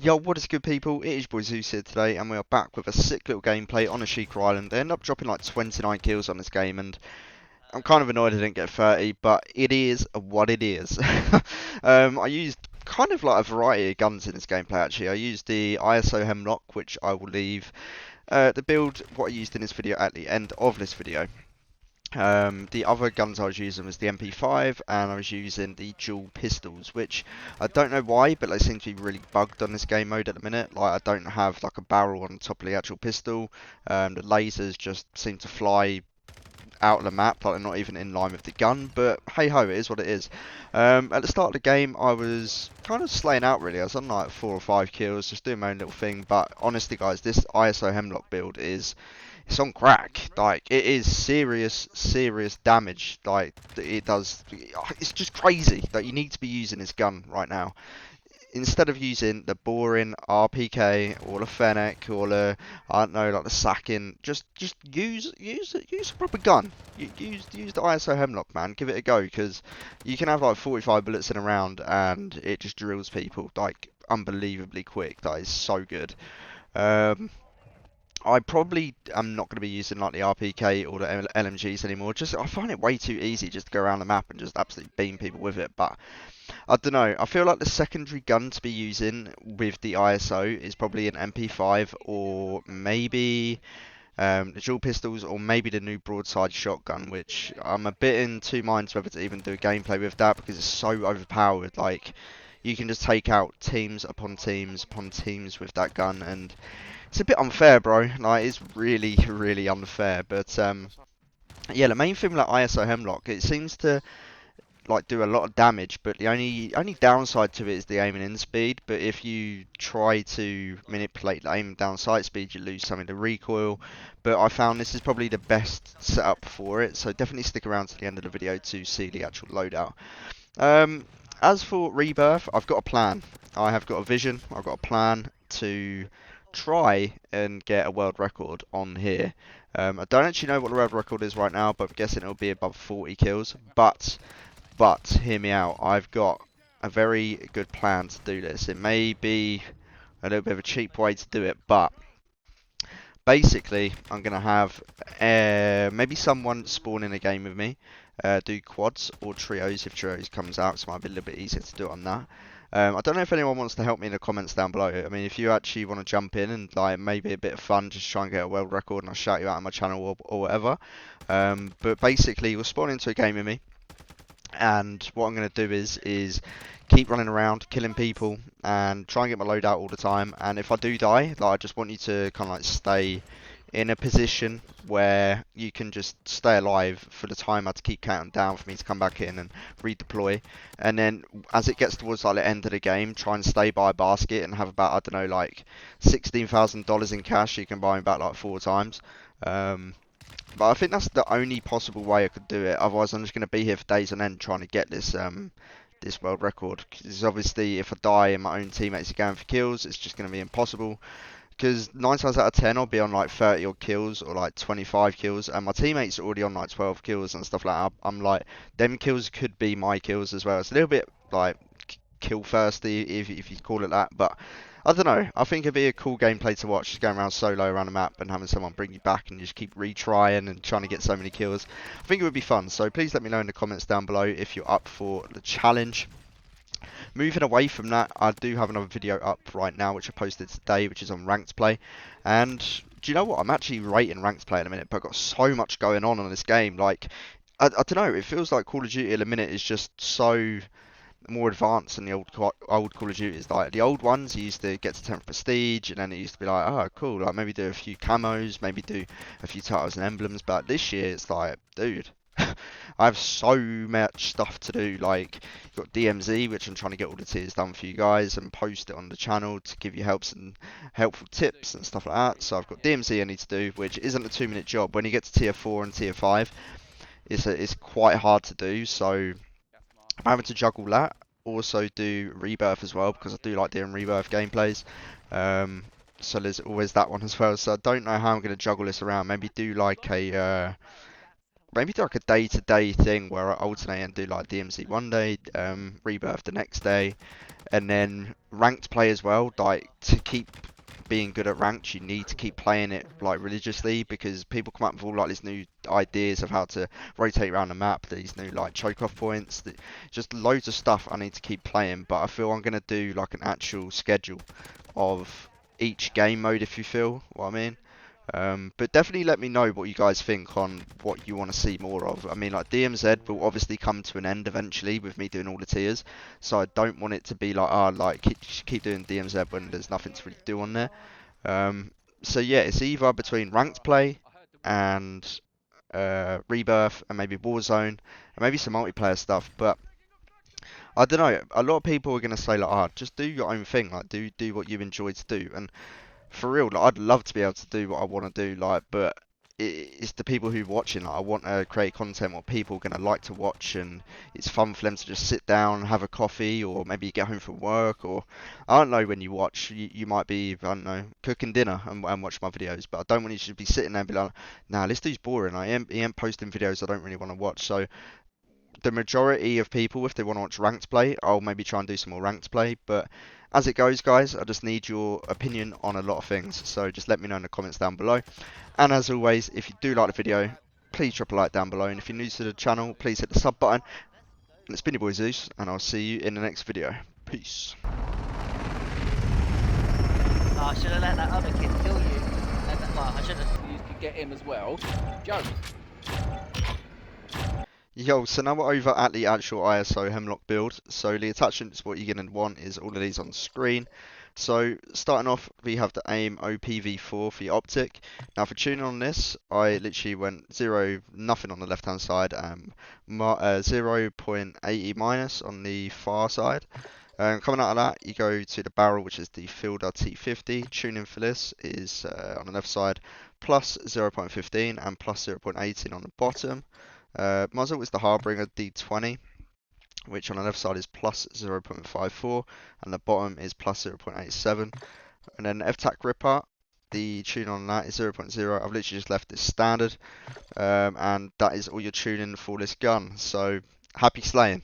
Yo, what is good, people? It is your boy Zeus here today, and we are back with a sick little gameplay on Ashika Island. They end up dropping like 29 kills on this game, and I'm kind of annoyed I didn't get 30, but it is what it is. I used kind of like a variety of guns in this gameplay, actually. I used the ISO Hemlock, which I will leave the build, what I used in this video, at the end of this video. The other guns I was using was the MP5, and I was using the dual pistols, which I don't know why, but they seem to be really bugged on this game mode at the minute. Like, I don't have like a barrel on top of the actual pistol. The lasers just seem to fly out of the map, like they're not even in line with the gun, but hey ho, it is what it is. At the start of the game, I was kind of slaying out really. I was on like 4 or 5 kills, just doing my own little thing, but honestly guys, this ISO Hemlock build it's on crack. Like, it is serious damage. Like, it does, it's just crazy. Like, you need to be using this gun right now instead of using the boring RPK or the Fennec or the, I don't know, like the sacking, just use a proper gun. Use the ISO Hemlock, man. Give it a go, because you can have like 45 bullets in a round and it just drills people like unbelievably quick. That is so good. I probably am not going to be using like the RPK or the LMGs anymore. Just, I find it way too easy just to go around the map and just absolutely beam people with it. But I don't know. I feel like the secondary gun to be using with the ISO is probably an MP5, or maybe the dual pistols, or maybe the new broadside shotgun, which I'm a bit in two minds whether to even do a gameplay with that, because it's so overpowered. Like, you can just take out teams upon teams upon teams with that gun, and it's a bit unfair, bro. Like, it's really unfair. But yeah, the main thing with like ISO Hemlock, it seems to like do a lot of damage, but the only downside to it is the aim and in speed. But if you try to manipulate the aim and down sight speed, you lose some of the recoil. But I found this is probably the best setup for it, so definitely stick around to the end of the video to see the actual loadout. As for Rebirth, I've got a plan. I have got a vision. I've got a plan to try and get a world record on here. I don't actually know what the world record is right now, but I'm guessing it'll be above 40 kills. But hear me out. I've got a very good plan to do this. It may be a little bit of a cheap way to do it, but basically I'm gonna have maybe someone spawn in a game with me, do quads or trios if trios comes out, so it might be a little bit easier to do it on that. I don't know if anyone wants to help me in the comments down below. I mean, if you actually want to jump in and like maybe a bit of fun, just try and get a world record, and I'll shout you out on my channel or whatever. But basically, you'll spawn into a game with me, and what I'm going to do is keep running around, killing people, and try and get my loadout all the time. And if I do die, like, I just want you to kind of like stay in a position where you can just stay alive for the timer to keep counting down for me to come back in and redeploy. And then as it gets towards like the end of the game, try and stay by a basket and have about, I don't know, like $16,000 in cash. You can buy me back like 4 times. But I think that's the only possible way I could do it. Otherwise, I'm just going to be here for days on end trying to get this this world record. Because obviously, if I die and my own teammates are going for kills, it's just going to be impossible. Because 9 times out of 10, I'll be on like 30 odd kills or like 25 kills, and my teammates are already on like 12 kills and stuff like that. I'm like, them kills could be my kills as well. It's a little bit like kill thirsty, if you call it that, but I don't know. I think it'd be a cool gameplay to watch, just going around solo around the map and having someone bring you back and you just keep retrying and trying to get so many kills. I think it would be fun, so please let me know in the comments down below if you're up for the challenge. Moving away from that, I do have another video up right now which I posted today, which is on ranked play. And do you know what? I'm actually rating ranked play in a minute, but I've got so much going on this game. Like, I don't know, it feels like Call of Duty in a minute is just so more advanced than the old Call of Duties. Like, the old ones, you used to get to 10th prestige, and then it used to be like, oh cool, like maybe do a few camos, maybe do a few titles and emblems. But this year it's like, dude, I have so much stuff to do. Like, you've got DMZ, which I'm trying to get all the tiers done for you guys and post it on the channel to give you helps and helpful tips and stuff like that. So I've got DMZ I need to do, which isn't a 2-minute job. When you get to tier 4 and tier 5, it's quite hard to do, so I'm having to juggle that. Also do Rebirth as well, because I do like doing Rebirth gameplays. So there's always that one as well. So I don't know how I'm going to juggle this around. Maybe do like a maybe do like a day-to-day thing where I alternate and do like DMZ one day, Rebirth the next day, and then ranked play as well. Like to keep being good at ranked, you need to keep playing it like religiously because people come up with all like these new ideas of how to rotate around the map, these new like choke off points, just loads of stuff I need to keep playing. But I feel I'm gonna do like an actual schedule of each game mode if you feel what I mean. But definitely let me know what you guys think on what you want to see more of. I mean, like DMZ will obviously come to an end eventually with me doing all the tiers, so I don't want it to be like, like keep doing DMZ when there's nothing to really do on there. So yeah, it's either between ranked play and Rebirth and maybe Warzone and maybe some multiplayer stuff. But I don't know. A lot of people are gonna say like, just do your own thing. Like, do what you enjoy to do. And for real, like, I'd love to be able to do what I want to do, like, but it's the people who are watching. Like, I want to create content what people are gonna like to watch, and it's fun for them to just sit down, have a coffee, or maybe you get home from work, or I don't know when you watch. You might be, I don't know, cooking dinner and watch my videos, but I don't want you to be sitting there and be like, nah, this dude's boring. He ain't posting videos I don't really want to watch. So the majority of people, if they want to watch ranked play, I'll maybe try and do some more ranked play. But as it goes, guys, I just need your opinion on a lot of things. So just let me know in the comments down below. And as always, if you do like the video, please drop a like down below. And if you're new to the channel, please hit the sub button. And it's been your boy Zeus, and I'll see you in the next video. Peace. Oh, I should have let that other kid kill you. Well, I should have. You could get him as well. Joe. Yo, so now we're over at the actual ISO Hemlock build. So the attachments, what you're going to want is all of these on the screen. So starting off, we have the AIM OPV4 for the optic. Now for tuning on this, I literally went nothing on the left hand side, 0.80 minus on the far side. Coming out of that, you go to the barrel, which is the Fielder T50. Tuning for this is on the left side, plus 0.15 and plus 0.18 on the bottom. Muzzle is the Harbinger D20, which on the left side is plus 0.54 and the bottom is plus 0.87. And then FTAC gripper, the tune on that is 0.0. I've literally just left this standard, and that is all your tuning for this gun. So happy slaying.